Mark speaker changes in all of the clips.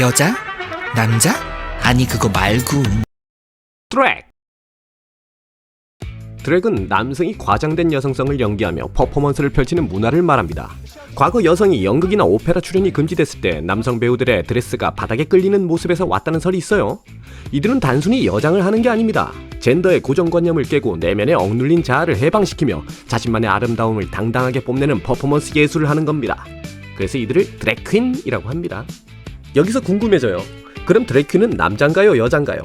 Speaker 1: 여자? 남자? 아니 그거 말고.
Speaker 2: 드랙은 남성이 과장된 여성성을 연기하며 퍼포먼스를 펼치는 문화를 말합니다. 과거 여성이 연극이나 오페라 출연이 금지됐을 때 남성 배우들의 드레스가 바닥에 끌리는 모습에서 왔다는 설이 있어요. 이들은 단순히 여장을 하는 게 아닙니다. 젠더의 고정관념을 깨고 내면에 억눌린 자아를 해방시키며 자신만의 아름다움을 당당하게 뽐내는 퍼포먼스 예술을 하는 겁니다. 그래서 이들을 드래퀸이라고 합니다. 여기서 궁금해져요. 그럼 드래퀸은 남잔가요, 여잔가요?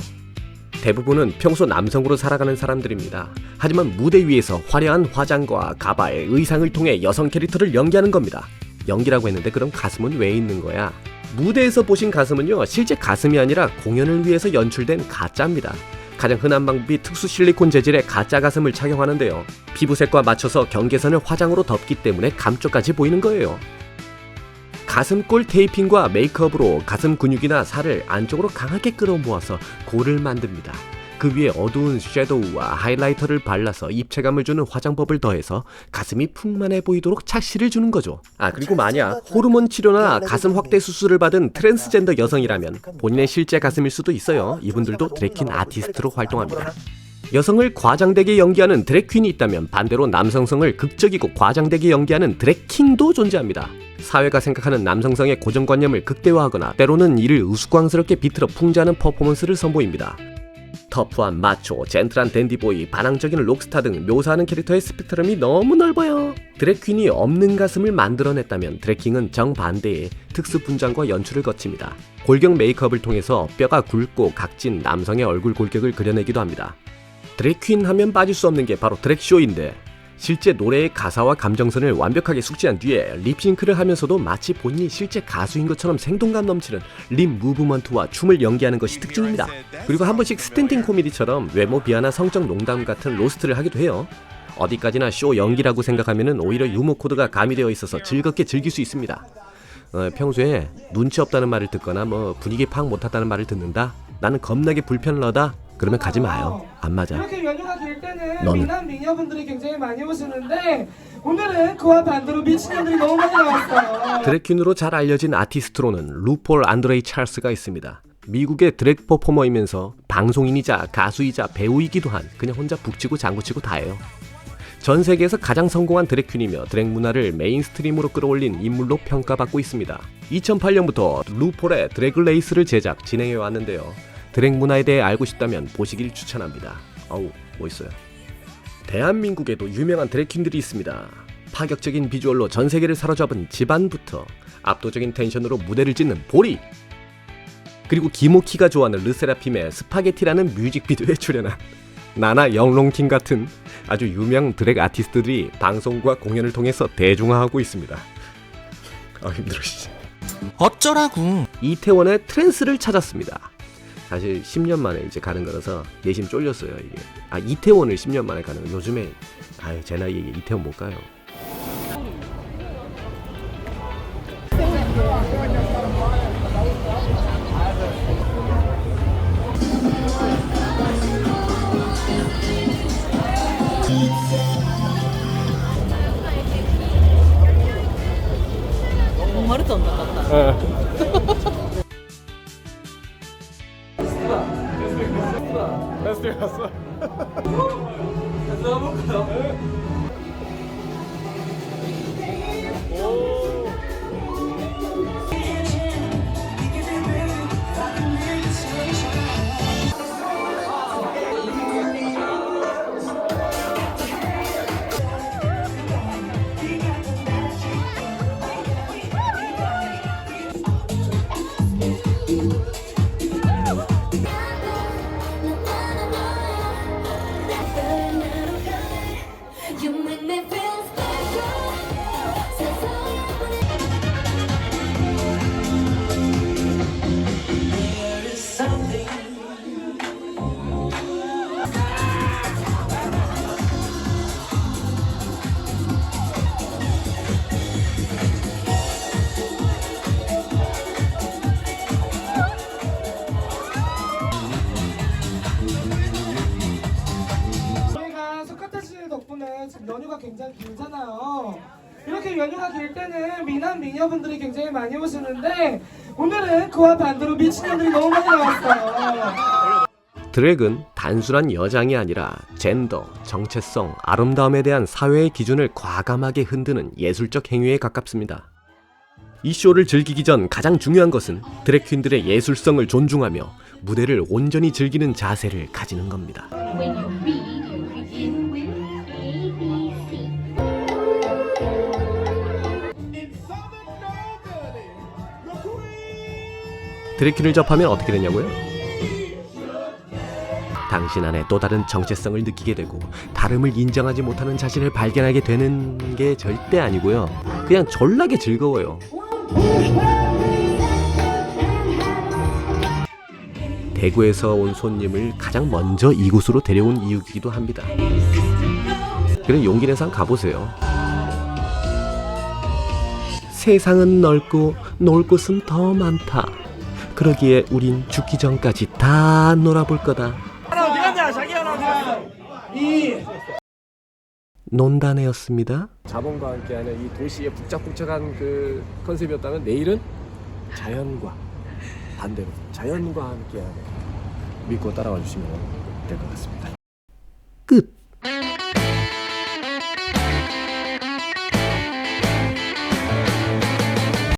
Speaker 2: 대부분은 평소 남성으로 살아가는 사람들입니다. 하지만 무대 위에서 화려한 화장과 가발의 의상을 통해 여성 캐릭터를 연기하는 겁니다. 연기라고 했는데 그럼 가슴은 왜 있는 거야? 무대에서 보신 가슴은요, 실제 가슴이 아니라 공연을 위해서 연출된 가짜입니다. 가장 흔한 방법이 특수 실리콘 재질의 가짜 가슴을 착용하는데요. 피부색과 맞춰서 경계선을 화장으로 덮기 때문에 감쪽같이 보이는 거예요. 가슴골 테이핑과 메이크업으로 가슴 근육이나 살을 안쪽으로 강하게 끌어모아서 골을 만듭니다. 그 위에 어두운 섀도우와 하이라이터를 발라서 입체감을 주는 화장법을 더해서 가슴이 풍만해 보이도록 착시를 주는 거죠. 그리고 만약 호르몬 치료나 가슴 확대 수술을 받은 트랜스젠더 여성이라면 본인의 실제 가슴일 수도 있어요. 이분들도 드래퀸 아티스트로 활동합니다. 여성을 과장되게 연기하는 드래퀸이 있다면 반대로 남성성을 극적이고 과장되게 연기하는 드래킹도 존재합니다. 사회가 생각하는 남성성의 고정관념을 극대화하거나 때로는 이를 우스꽝스럽게 비틀어 풍자하는 퍼포먼스를 선보입니다. 터프한 마초, 젠틀한 댄디보이, 반항적인 록스타 등 묘사하는 캐릭터의 스펙트럼이 너무 넓어요. 드래퀸이 없는 가슴을 만들어냈다면 드래킹은 정반대의 특수 분장과 연출을 거칩니다. 골격 메이크업을 통해서 뼈가 굵고 각진 남성의 얼굴 골격을 그려내기도 합니다. 드래퀸 하면 빠질 수 없는 게 바로 드랙쇼인데, 실제 노래의 가사와 감정선을 완벽하게 숙지한 뒤에 립싱크를 하면서도 마치 본인이 실제 가수인 것처럼 생동감 넘치는 립 무브먼트와 춤을 연기하는 것이 특징입니다. 그리고 한 번씩 스탠딩 코미디처럼 외모 비하나 성적 농담 같은 로스트를 하기도 해요. 어디까지나 쇼 연기라고 생각하면 오히려 유머 코드가 가미되어 있어서 즐겁게 즐길 수 있습니다. 평소에 눈치 없다는 말을 듣거나 분위기 파악 못하다는 말을 듣는다? 나는 겁나게 불편하다? 그러면 가지 마요. 안 맞아.
Speaker 3: 이렇게 연휴가 길 때는 미남 미녀분들이 굉장히 많이 오시는데 오늘은 그와 반대로 미친년들이 너무 많이 나왔어요.
Speaker 2: 드래퀸으로 잘 알려진 아티스트로는 루폴 안드레이 찰스가 있습니다. 미국의 드랙 퍼포머이면서 방송인이자 가수이자 배우이기도 한 그냥 혼자 북치고 장구치고 다해요. 전 세계에서 가장 성공한 드래퀸이며 드랙 문화를 메인스트림으로 끌어올린 인물로 평가받고 있습니다. 2008년부터 루폴의 드래그 레이스를 제작, 진행해 왔는데요. 드랙 문화에 대해 알고 싶다면 보시길 추천합니다. 멋있어요. 대한민국에도 유명한 드래퀸들이 있습니다. 파격적인 비주얼로 전 세계를 사로잡은 집안부터 압도적인 텐션으로 무대를 짓는 보리, 그리고 김오키가 좋아하는 르세라핌의 스파게티라는 뮤직비디오에 출연한 나나 영롱킹 같은 아주 유명 드랙 아티스트들이 방송과 공연을 통해서 대중화하고 있습니다. 힘들어 진짜.
Speaker 1: 어쩌라고.
Speaker 2: 이태원의 트랜스를 찾았습니다. 사실 10년 만에 이제 가는 거라서 내심 쫄렸어요 이게. 이태원을 10년 만에 가는 거. 요즘에 제 나이에 이태원 못 가요.
Speaker 4: 마르트 온다 같다.
Speaker 2: 페스티벌 갔어?
Speaker 3: 저희가 지금 연휴가 굉장히 길잖아요. 이렇게 연휴가 길 때는 미남 미녀분들이 굉장히 많이 오시는데 오늘은 그와 반대로 미친년들이 너무 많이 나왔어요.
Speaker 2: 드랙은 단순한 여장이 아니라 젠더, 정체성, 아름다움에 대한 사회의 기준을 과감하게 흔드는 예술적 행위에 가깝습니다. 이 쇼를 즐기기 전 가장 중요한 것은 드랙 퀸들의 예술성을 존중하며 무대를 온전히 즐기는 자세를 가지는 겁니다.
Speaker 5: When you read, you begin with A, B, C.
Speaker 2: 드랙 퀸을 접하면 어떻게 되냐고요? 당신 안에 또 다른 정체성을 느끼게 되고 다름을 인정하지 못하는 자신을 발견하게 되는 게 절대 아니고요. 그냥 졸라게 즐거워요. 대구에서 온 손님을 가장 먼저 이곳으로 데려온 이유이기도 합니다. 그래 용기 내서 한번 가보세요. 세상은 넓고 놀 곳은 더 많다. 그러기에 우린 죽기 전까지 다 놀아볼 거다. 논단회였습니다.
Speaker 6: 자본과 함께하는 이 도시의 북적북적한 그 컨셉이었다면 내일은 자연과 반대로 자연과 함께하는 믿고 따라와 주시면 될 것 같습니다.